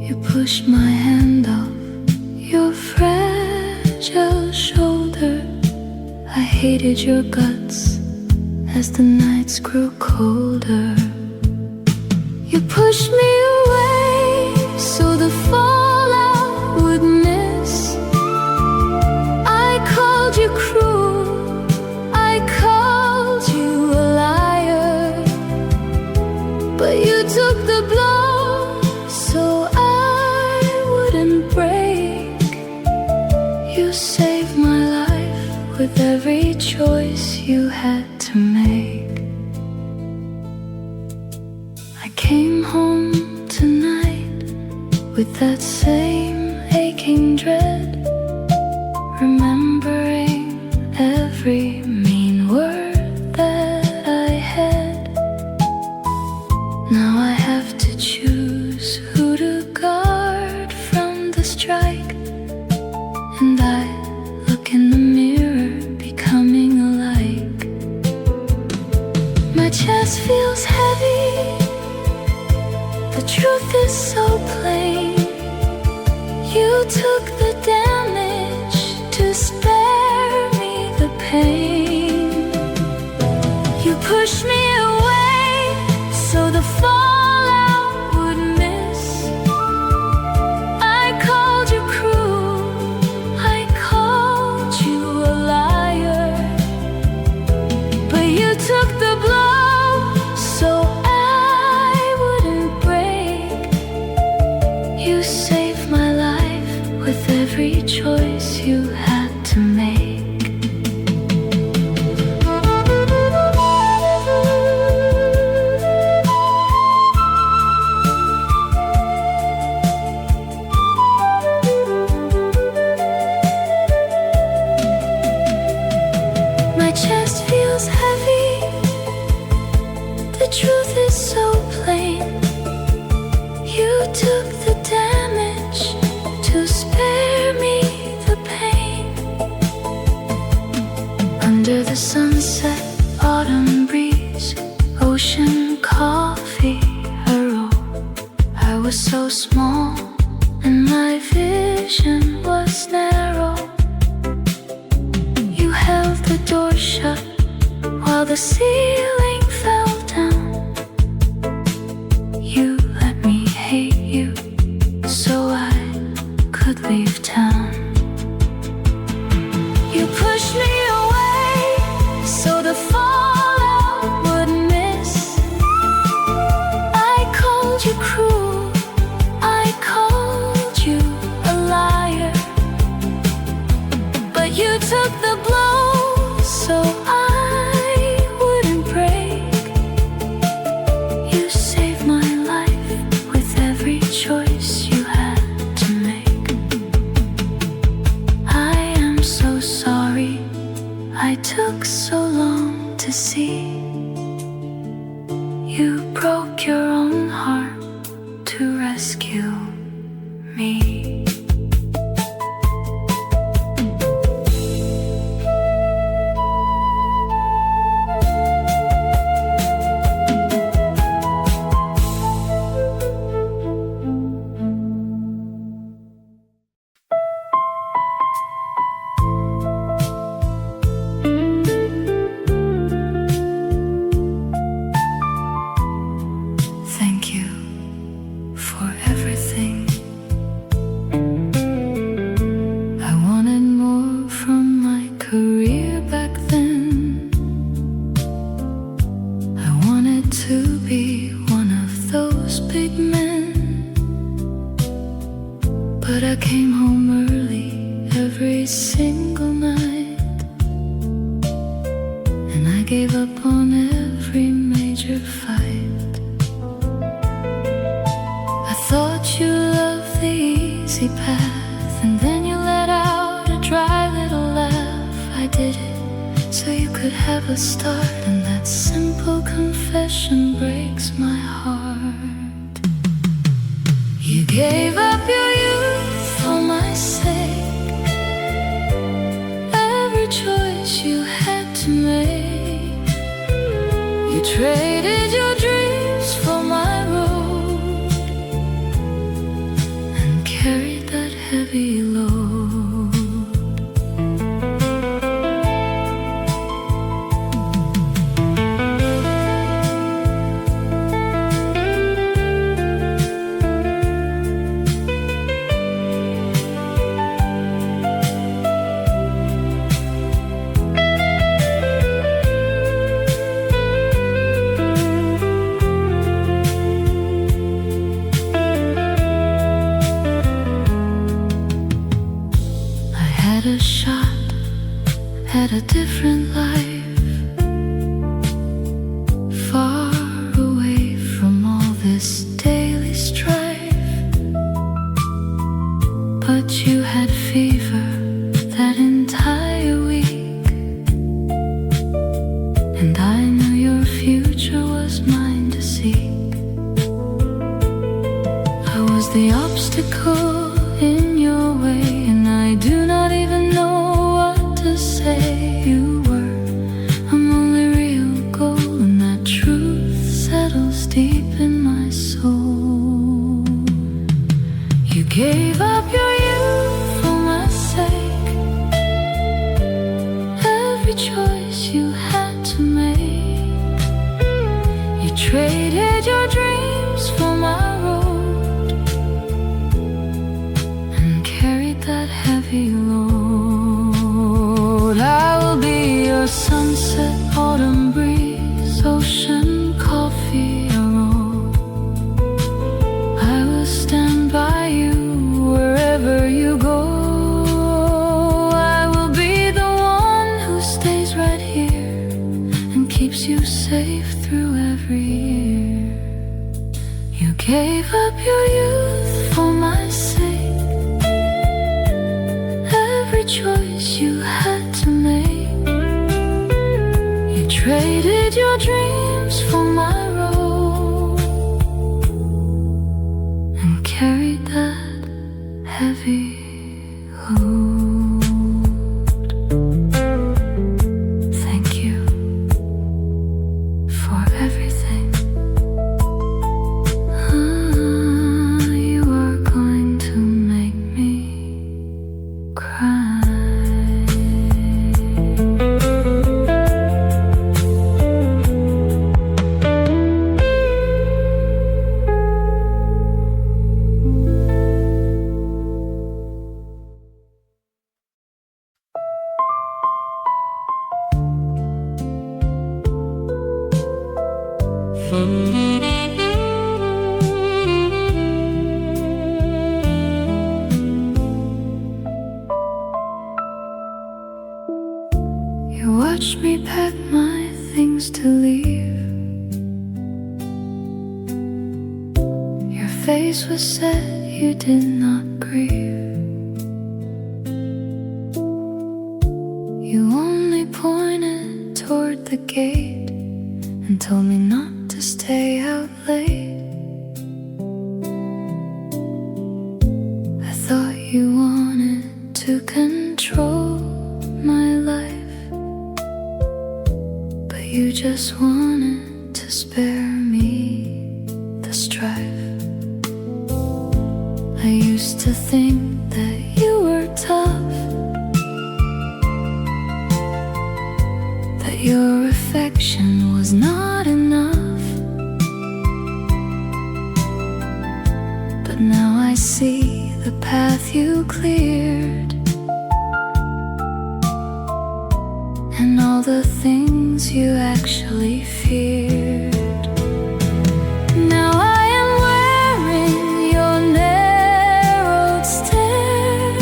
You pushed my hand off your fragile shoulder. I hated your guts as the nights grew colder. You pushed me away so the fallout would miss. I called you cruel, I called you a liar, but you took the blow so I wouldn't break. You saved my life with every choice you had to make. I came home tonight with that same aching dread, remembering every mean word that I had. Now I have to choose who to guard from the strike, and I look in the mirror, becoming alike. My chest feels heavy, the truth is so plain. You took the damage to spare me the pain. You pushed me away so the fallout would miss. I called you cruel, I called you a liar, but you took the blow so I wouldn't break. You saved my life with every choice you had to make. My chest feels heavy, the truth is so plain. You took the damage to spare me the pain. Under the sunset, autumn breeze, ocean coffee, a roll. I was so small and my vision was narrow. You held the door shut while the ceiling fell down. You let me hate you so I could leave town. You pushed me away so the fallout would miss. I called you cruel, I called you a liar, but you took the blow so I wouldn't break. You saved my life with every choice you had to make. I am so sorry I took so long to see. You broke your own heart to rescue me. Thank you for everything. I wanted more from my career back then. I wanted to be one of those big men, but I came home early every single night, and I gave up on every major fight. I thought you loved the easy path, and then you let out a dry little laugh. I did it so you could have a start, and that simple confession breaks my heart. You gave up your youth for my sake, every choice you had to make. You traded your dreams for my road, heavy load. A shot at a different life, far away from all this daily strife. But you had fever that entire week, and I knew your future was mine to seek. I was the obstacle in your way, and I do not even know what to say. You were my only real goal, and that truth settles deep in my soul. You gave up your youth for my sake, every choice you had to make. You traded your dreams for my road, that heavy load. I will be your sunset, autumn breeze, ocean, coffee, aroma. I will stand by you wherever you go. I will be the one who stays right here and keeps you safe through every year. You gave up your youth for my sake, choice you had to make. You traded your dreams for my road, and carried that heavy load. Thank you for everything. You are going to make me cry. You watched me pack my things to leave. Your face was set, you did not grieve. You only pointed toward the gate and told me not to stay out late. I thought you wanted to control my life, but you just wanted to spare me the strife. I used to think that you were tough, that your affection was not enough. But now I see the path you cleared, and all the things you actually feared. Now I am wearing your narrowed stare,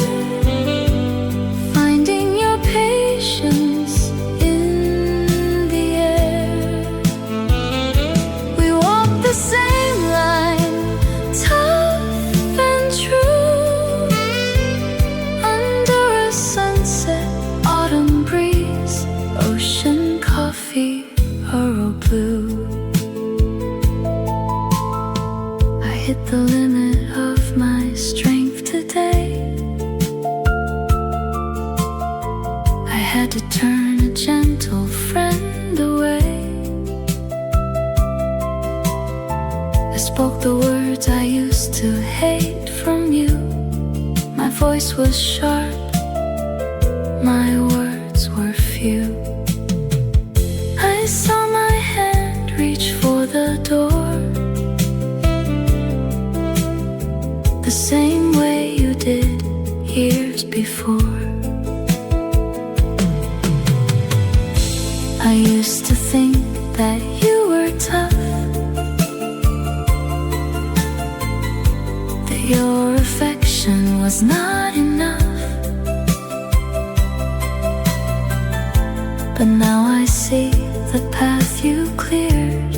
finding your patience in the air. We walk the same line, tough and true, under a sunset, autumn breeze, ocean, coffee, Oro blue. I hit the limit of my strength today. I had to turn a gentle friend away. I spoke the words I used to hate from you. My voice voice was sharp, my words were few. I saw my hand reach for the door, the same way you did years before. I used to think that you were tough, that your affection was not enough. But now I see the path you cleared,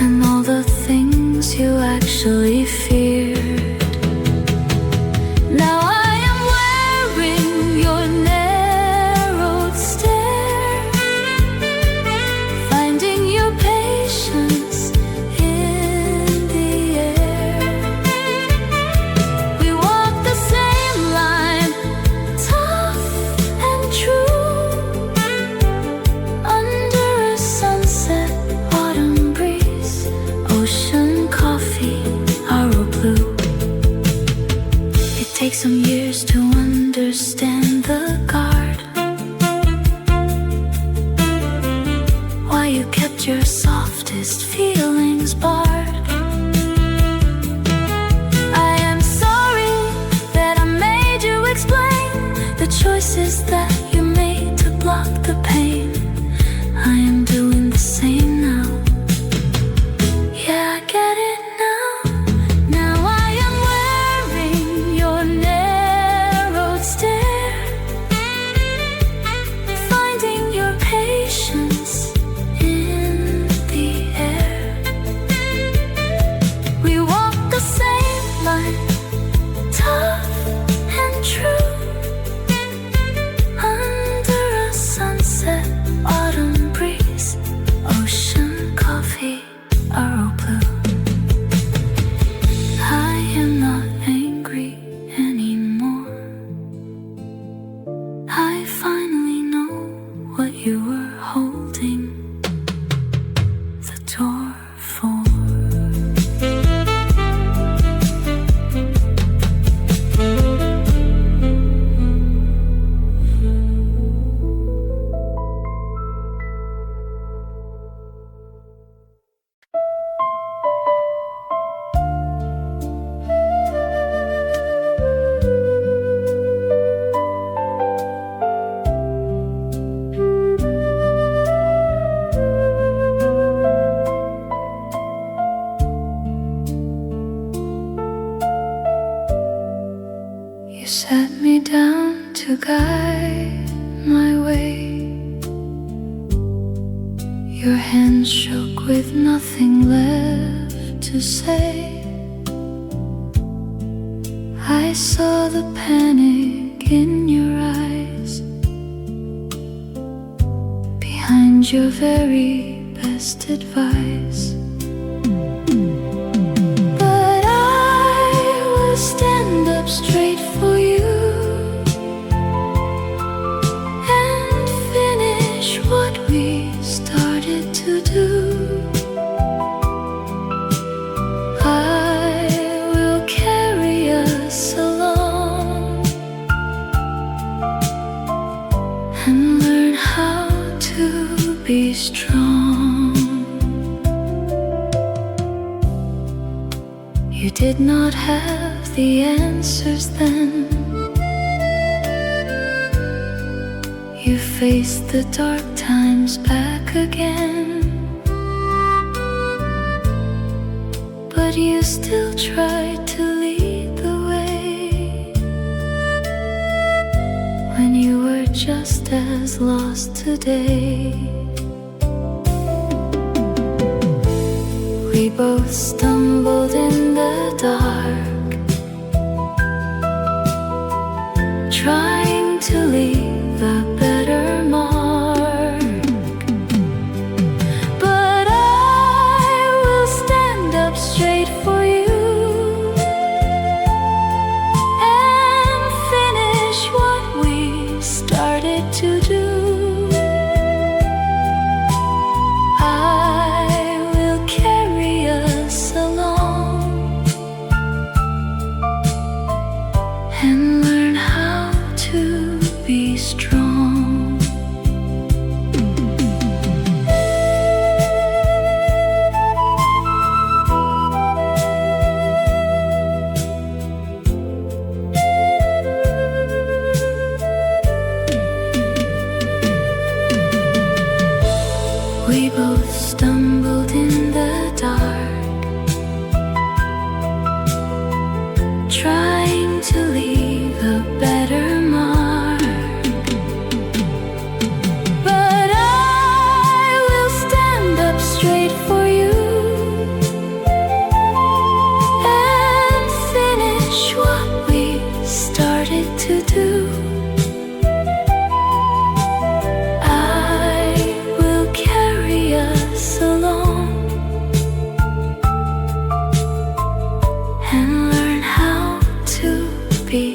and all the things you actually feared. Now I am wearing your narrowed stare, finding your patience in the air. We walk the same line, tough and true, under a sunset autumn breeze, ocean coffee, Aro blue. It takes some years to understand the guard, why you kept your softest feelings barred. I am sorry that I made you explain the choices that you made to block the pain. I am doing the same now. Yeah, I get it now. Now I am wearing your narrowed stare, finding your patience in the air. We walk the same line, tough and true, under a sunset autumn breeze, ocean coffee, Aro blue. I am not angry anymore. I finally know what you were holding the door for. You sat me down to guide my way. Your hand shook with nothing left to say. I saw the panic in your eyes, behind your very best advice. But I will stand up straight for you and finish what we started to do. I will carry us along and learn how to be strong. You did not have the answers then. You faced the dark times back again, but you still tried to lead the way when you were just as lost today. We both stumbled in the dark, trying to leave a better mark. But I will stand up straight for you and finish what we started to do. I will carry us along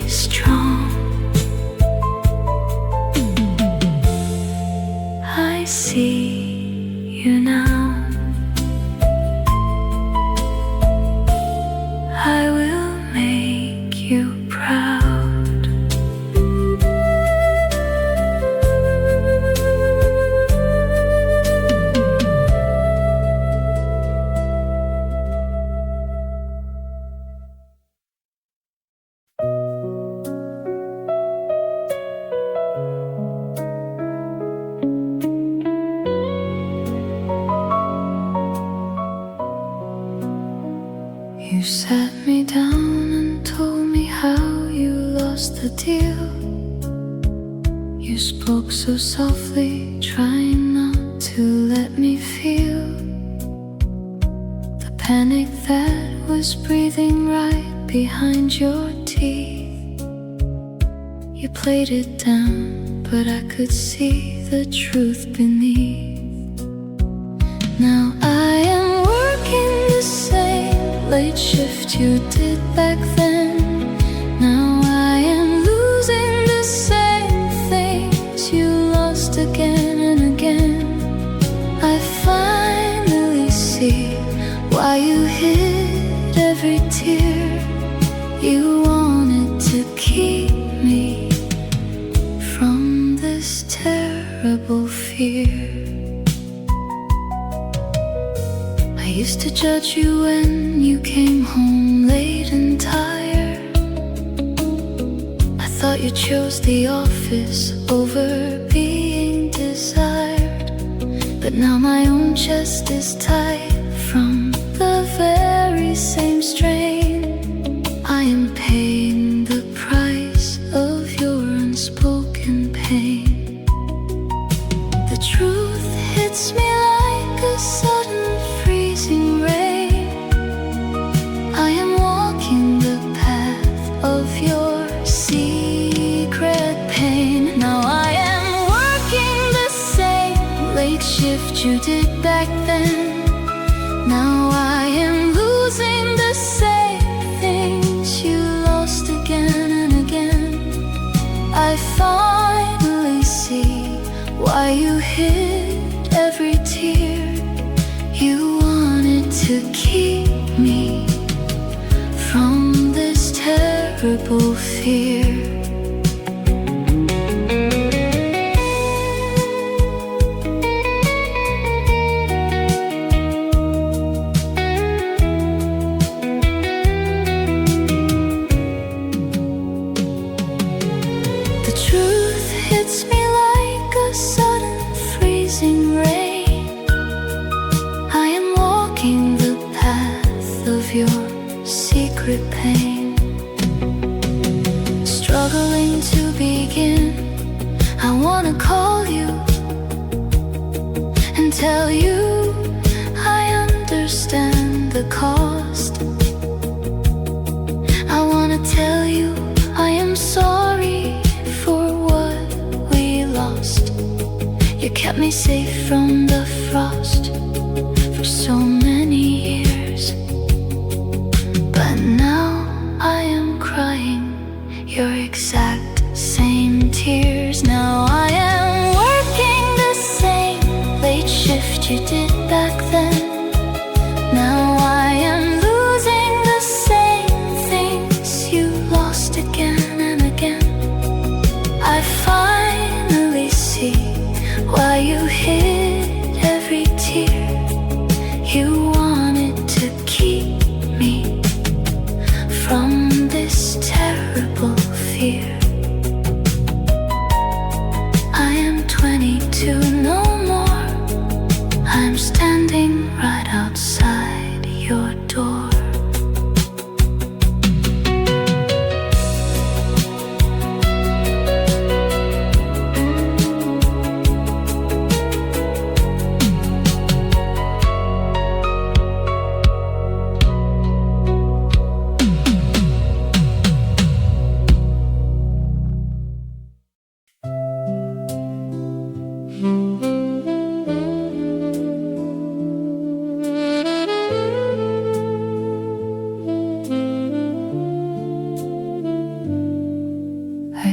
strong. I see you now. I will make you proud. You sat me down and told me how you lost the deal. You spoke so softly, trying not to let me feel the panic that was breathing right behind your teeth. You played it down, but I could see the truth beneath. Now I am working the same late shift you did back then. Now I am losing the same things you lost again and again. I finally see why you hid every tear. You wanted to keep me from this terrible fear. I used to judge you when you came home late and tired. I thought you chose the office over being desired. But now my own chest is tight from the very same strain. I am paying the price of your unspoken pain. The truth hits me like a sudden freezing rain. I am walking the path of your secret pain. Now I am working the same late shift you did back then. Now I am losing the same things you lost again and again. I finally see why you hid every tear. You wanted to keep me from this terrible fear. The truth hits me like a sudden freezing rain. I am walking the path of your secret pain. Struggling to begin, I wanna call you and tell you I understand the cost. I wanna tell you I am sorry for what we lost. You kept me safe from the frost for so many years. But now I am crying your exact same tears. Now I am working the same late shift you did back then. Now I am losing the same things you lost again and again. I finally see why you hid every tear. You wanted to keep me from this terrible fear. I am 22 no more. I'm standing right outside your door.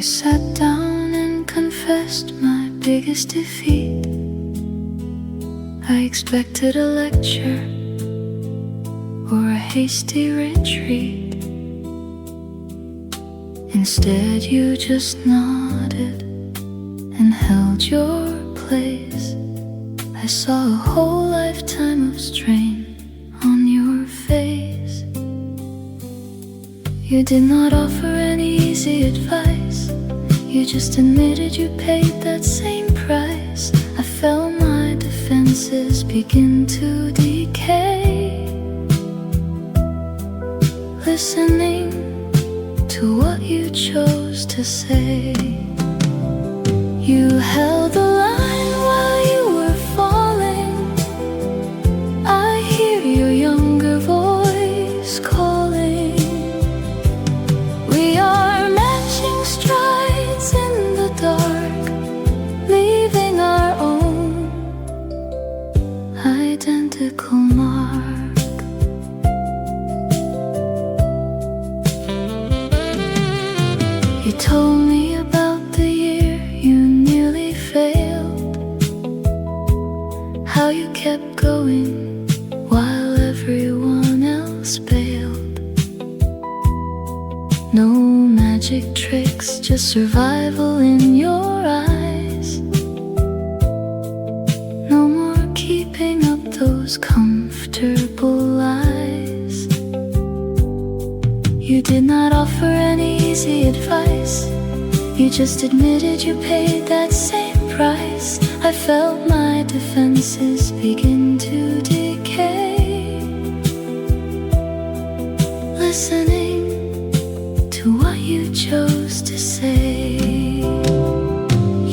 sat down and confessed my biggest defeat. I expected a lecture or a hasty retreat. Instead you just nodded and held your place. I saw a whole lifetime of strain on your face. You did not offer any easy advice. You just admitted you paid that same price. I felt my defenses begin to decay, listening to what you chose to say. You held the line while you were falling. I hear your younger voice calling. We are matching strides in the dark, leaving our own identical mark. You told me about the year you nearly failed, how you kept going while everyone else bailed. No magic tricks, just survival in your eyes. No more keeping up those comfortable lies. You did not offer any easy advice. You just admitted you paid that same price. I felt my defenses begin to decay, listening to what you chose to say.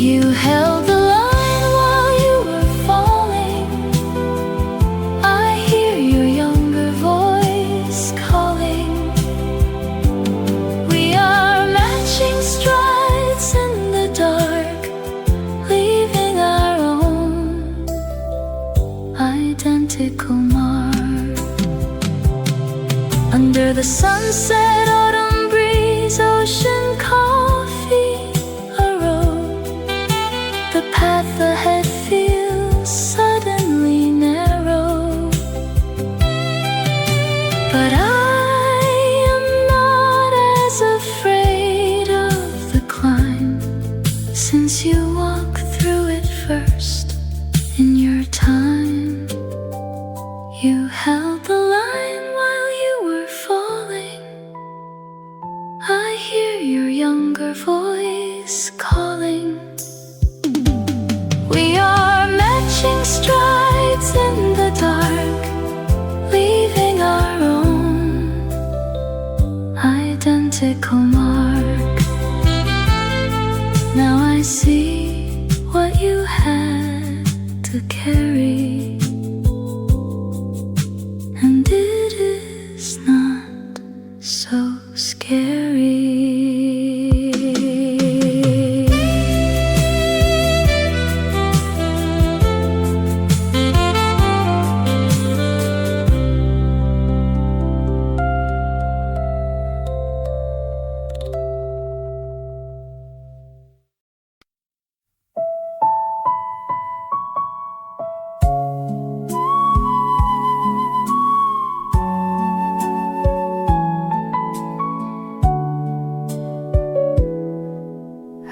You held the line while you were falling. I hear your younger voice calling. We are matching strides in the dark, leaving our own identical mark. Under the sunset, autumn breeze, ocean coffee, a road. The path ahead feels suddenly narrow, but I am not as afraid of the climb, since you walk through it first in your time. You held the line while you were falling. I hear your younger voice calling. We are matching strides in the dark, leaving our own identical mark. Now I see what you had to carry, and it is not so scary.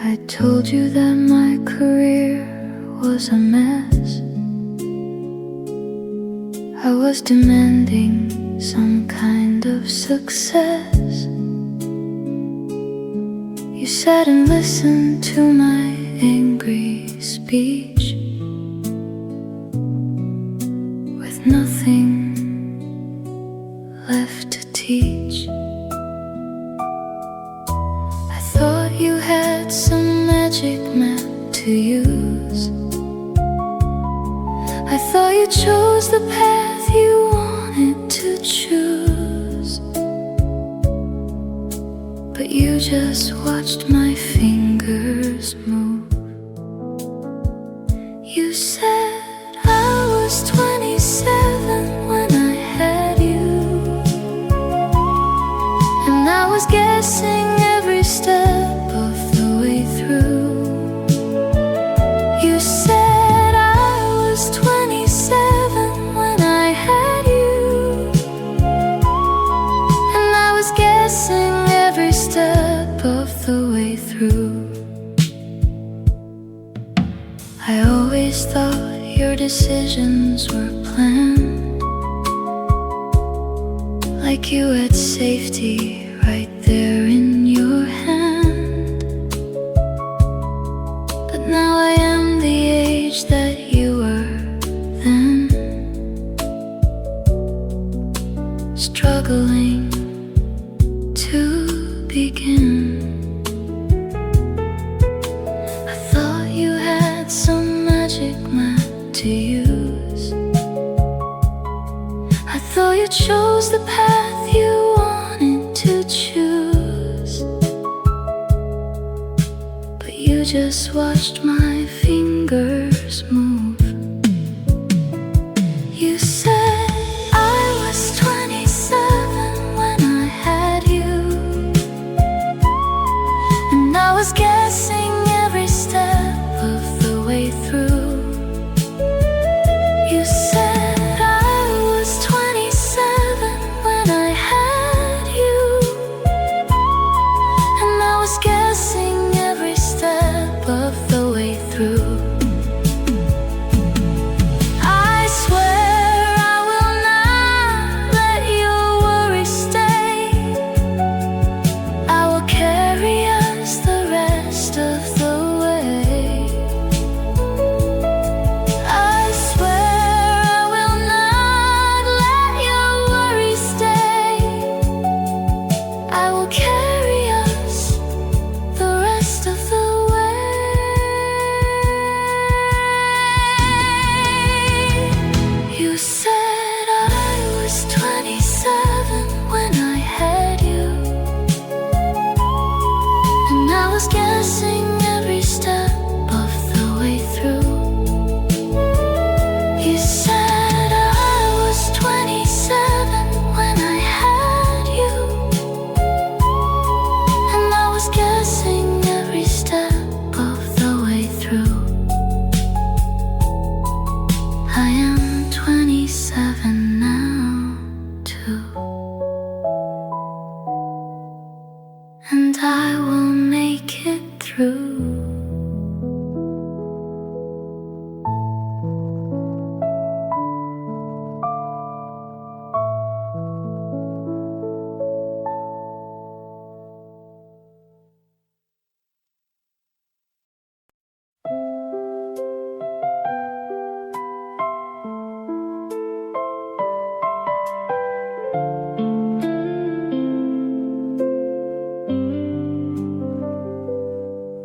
I told you that my career was a mess. I was demanding some kind of success. You sat and listened to my angry speech with nothing left to teach. I thought you had some magic map to use. I thought you chose the path you wanted to choose, but you just watched my fingers move. You said I was 27 when I had you, and I was guessing every step of the always thought your decisions were planned, like you had safety right there in your hand. But now I am the age that you were then, struggling to begin. I thought you had some magic map to use. I thought you chose the path you wanted to choose, but you just watched my fingers move. You said I was 27 when I had you, and I was guessing every step of the way through. You said I was 27 when I had you, and I was guessing every step of the way through. I swear I will not let your worries stay. I will carry us the rest of the way. I swear I will not let your worries stay. I will carry us the rest of the way. You said I was 27 when I had you, and I was guessing every step of the way through. You said I was 27 when I had you, and I was guessing every step of the way through. I am 27 now, too, and I will make it through.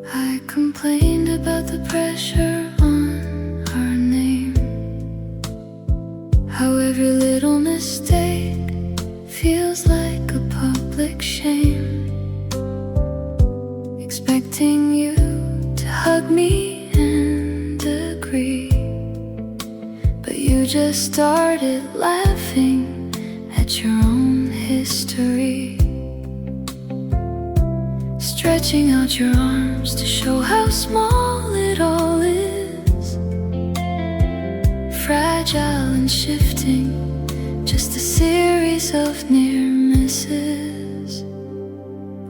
I complained about the pressure on our name, how every little mistake feels like a public shame, expecting you to hug me and agree, but you just started laughing at your own history, stretching out your arms to show how small it all is, fragile and shifting, just a series of near misses.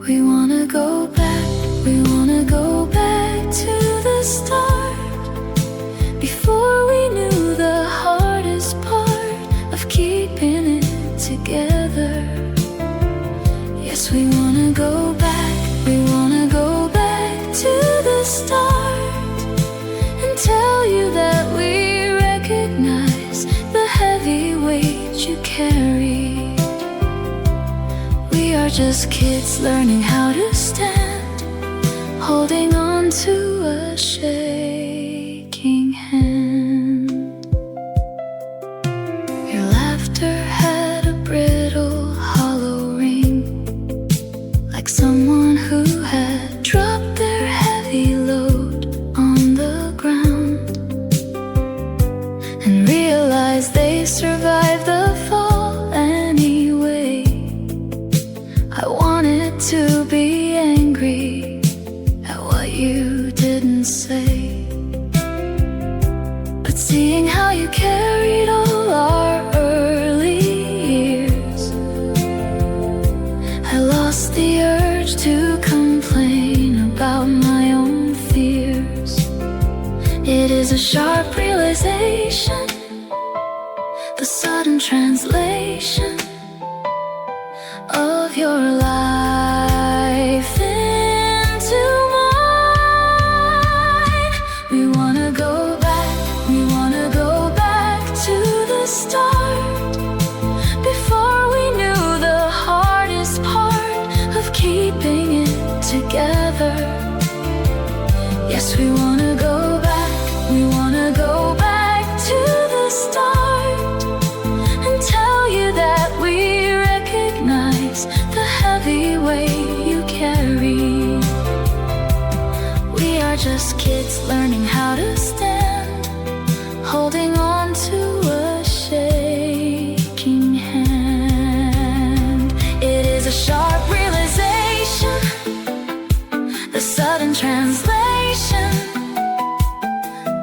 We wanna go back, we wanna go back to the start, before we knew the hardest part of keeping it together. Yes, we wanna go back, we wanna go back to the start, and tell you that we recognize the heavy weight you carry. We are just kids learning how to stand, holding on to a shaking hand. Your laughter had a brittle, hollow ring, like someone who had dropped their heavy load on the ground and realized they survived the fall anyway. I wanted to be angry at what you didn't say, sharp realization, the sudden translation of your life into mine. We wanna go back, we wanna go back to the start, before we knew the hardest part of keeping it together. Yes, we wanna go back, we wanna go back to the start, and tell you that we recognize the heavy weight you carry. We are just kids learning how to stand, holding on to a shaking hand. It is a sharp realization, the sudden translation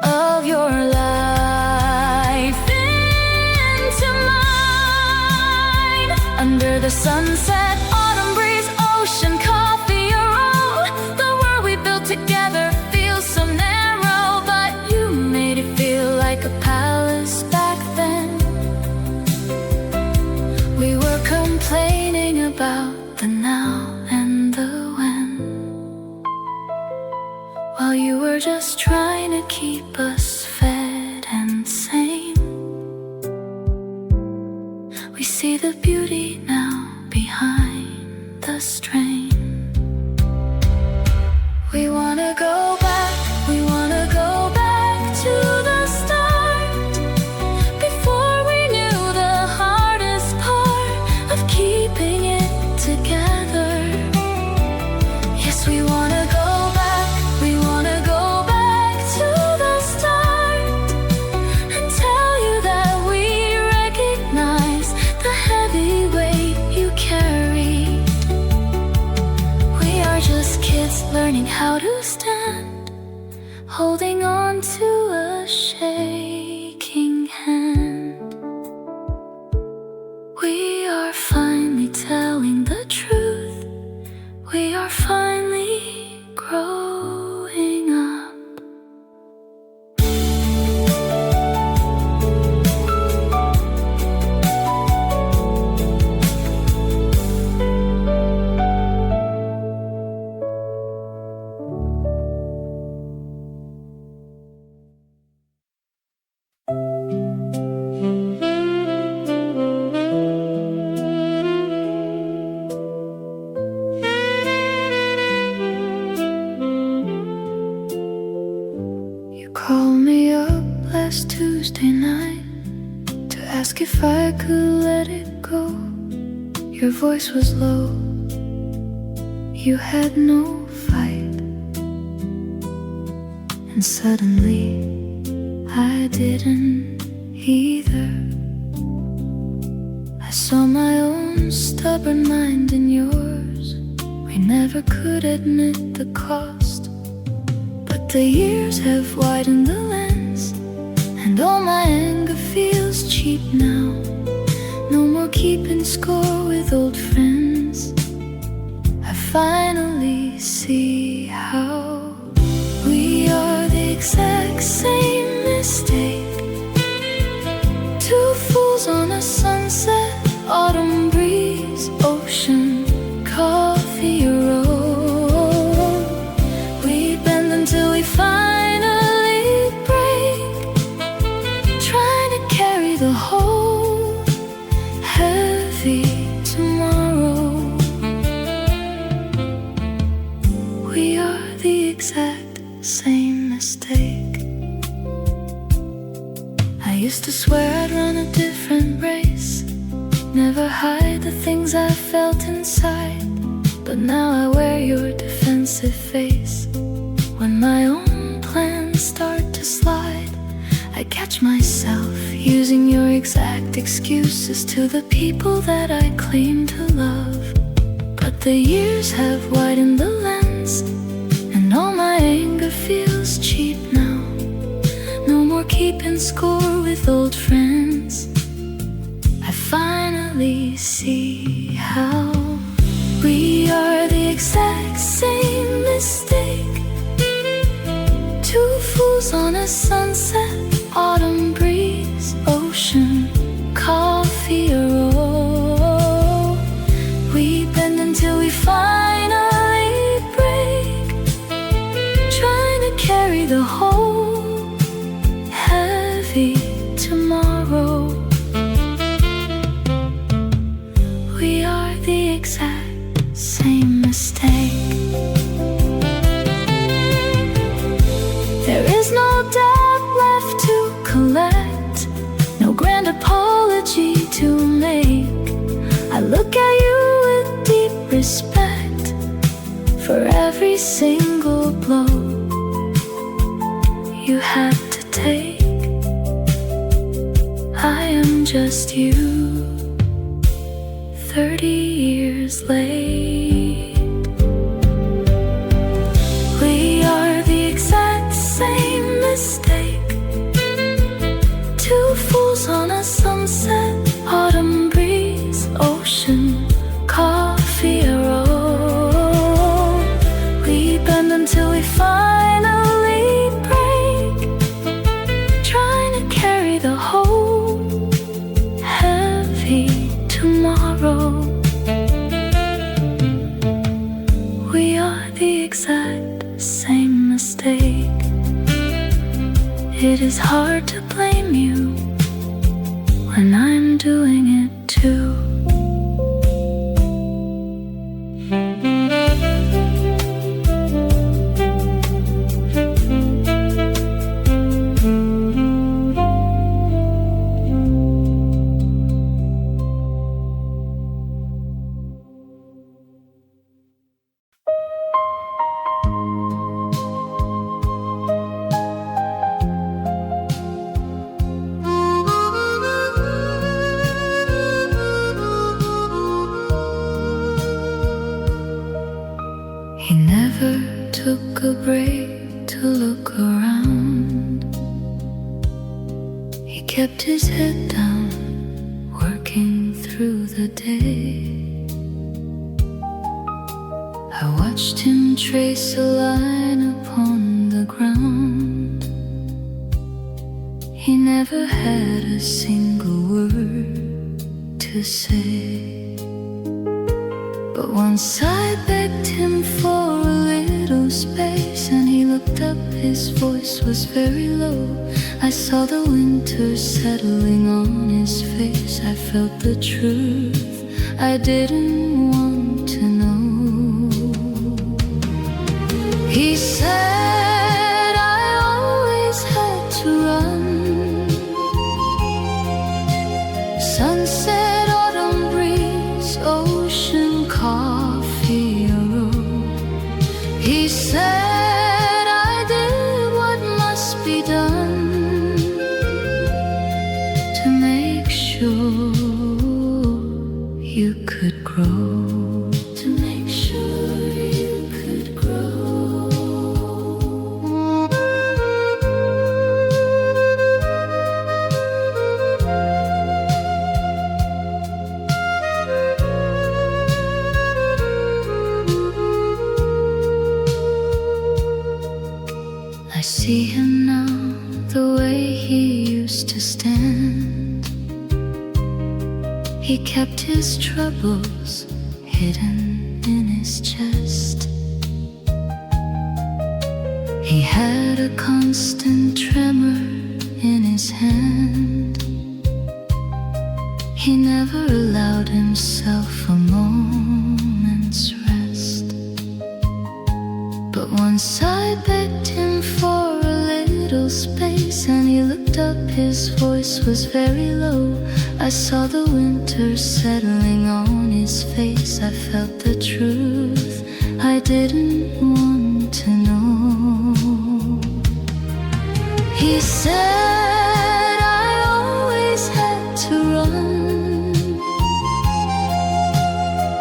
of your life into mine. Under the sunset, autumn breeze, ocean, coffee, or road, the world we built together feels so narrow, but you made it feel like a palace back then. We were complaining about the now and the when, while you were just trying to keep us fed and sane. We see the beauty now behind the strain. We wanna go back, we wanna go back to the start, before we knew the hardest part of keeping it together. Yes, we wanna go back, we wanna go back to the start, and tell you that we recognize the heavy weight you carry. We are just kids learning how to stand, holding on to a shaking hand. We are finally telling the truth, we are finally growing up. You called me up last Tuesday night to ask if I could let it go. Your voice was low, you had no fight, and suddenly I didn't either. I saw my own stubborn mind in yours. We never could admit the cost, but the years have widened the lens, and all my anger feels cheap now. No more keeping score with old friends. I finally see how we are the exact same mistake. Two fools on a sunset, autumn breeze, ocean, coffee, road. We bend until we finally break, trying to carry the whole heavy tomorrow. We are the exact same mistake. I used to swear I'd run a different race, never hide the things I felt inside, but now I wear your defensive face. When my own plans start to slide, I catch myself using your exact excuses to the people that I claim to love. But the years have widened the lens, and all my anger feels cheap now. No more keeping score with old friends. I finally see how we are the exact same mistake. Two fools on a sunset, carry the whole heavy tomorrow. We are the exact same mistake. There is no debt left to collect, no grand apology to make. I look at you with deep respect for every single blow you had to take. I am just you, 30 years late. We are the exact same mistake. Two fools on a sunset, autumn breeze, ocean, coffee, a roll. We bend until we finally break, trying to carry the whole heavy tomorrow. We are the exact same mistake. It is hard to blame you when I'm doing it too. He never took a break to look around. He kept his head down, working through the day. I watched him trace a line upon the ground. He never had a single word to say, but once I begged him for a little space, and he looked up, his voice was very low. I saw the winter settling on his face. I felt the truth I didn't want to know. He said I always had to run. Sunset, autumn breeze, ocean, coffee, a roll. He said I did what must be done to make sure you could grow. To make sure you could grow. I see him now the way he used to stand. He kept his troubles hidden in his chest. He had a constant tremor in his hand. He never allowed himself a moment's rest. But once I begged him for a little space, and he looked up, his voice was very low. I saw the winter settling on his face. I felt the truth I didn't want to know. He said I always had to run.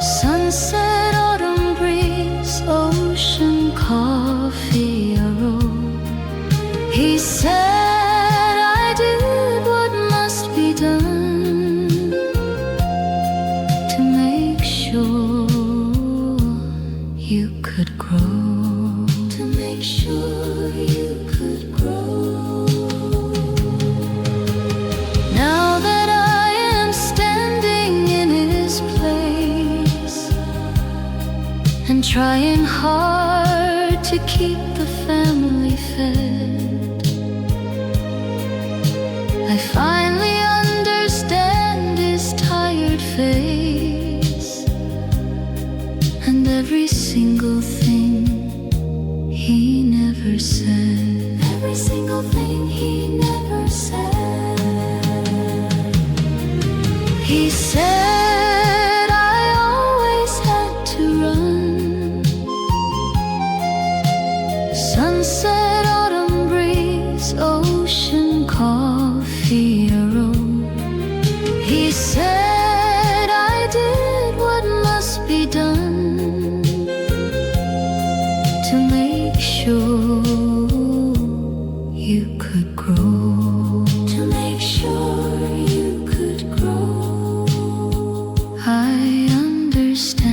Sunset, autumn breeze, ocean, coffee, a roll. He said I did what must be done to make sure you could grow. To make sure you could grow. Now that I am standing in his place and trying hard to keep the family fed, every single thing he never said. Every single thing he never said. He said I always had to run. Sunset, autumn breeze, ocean, coffee, a road. He said I did what must be done to make sure you could grow. To make sure you could grow. I understand.